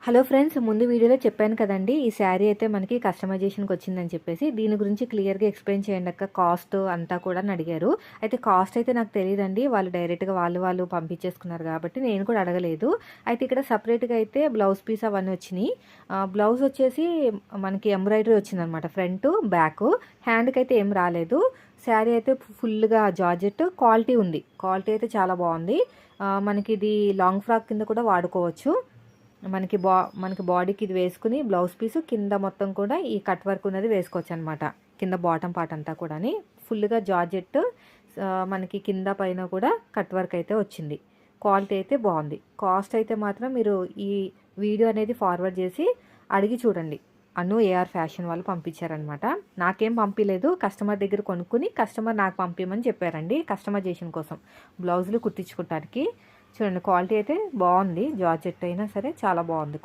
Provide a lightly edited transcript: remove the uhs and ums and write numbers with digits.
Hello friends, ముందు వీడియోలో చెప్పాను కదండి, ఈ శారీ అయితే మనకి కస్టమైజేషన్కి వచ్చిందని చెప్పేసి. దీని గురించి క్లియర్గా ఎక్స్ప్లెయిన్ చేయండి అక్క, కాస్ట్ అంతా కూడా అని అడిగారు. అయితే కాస్ట్ అయితే నాకు తెలియదండి, వాళ్ళు డైరెక్ట్గా వాళ్ళు పంపించేసుకున్నారు కాబట్టి నేను కూడా అడగలేదు. అయితే ఇక్కడ సపరేట్గా అయితే బ్లౌజ్ పీస్ అవన్నీ వచ్చినాయి. బ్లౌజ్ వచ్చేసి మనకి ఎంబ్రాయిడరీ వచ్చిందనమాట, ఫ్రంట్ బ్యాక్. హ్యాండ్కి అయితే ఏం రాలేదు. శారీ అయితే ఫుల్గా జార్జెట్ క్వాలిటీ ఉంది, క్వాలిటీ అయితే చాలా బాగుంది. మనకి ఇది లాంగ్ ఫ్రాక్ కింద కూడా వాడుకోవచ్చు. మనకి బాడీకి ఇది వేసుకుని బ్లౌజ్ పీసు కింద మొత్తం కూడా ఈ కట్ వర్క్ ఉన్నది వేసుకోవచ్చు అనమాట. కింద బాటమ్ పార్ట్ అంతా కూడా ఫుల్గా జార్జెట్, మనకి కింద పైన కూడా కట్ వర్క్ అయితే వచ్చింది. క్వాలిటీ అయితే బాగుంది. కాస్ట్ అయితే మాత్రం మీరు ఈ వీడియో అనేది ఫార్వర్డ్ చేసి అడిగి చూడండి. ఏఆర్ ఫ్యాషన్ వాళ్ళు పంపించారనమాట, నాకేం పంపించలేదు. కస్టమర్ దగ్గర కొనుక్కుని కస్టమర్ నాకు పంపించమని చెప్పారండి, కస్టమైజేషన్ కోసం బ్లౌజులు కుట్టించుకోవటానికి. చూడండి, క్వాలిటీ అయితే బాగుంది. జార్జెట్ అయినా సరే చాలా బాగుంది.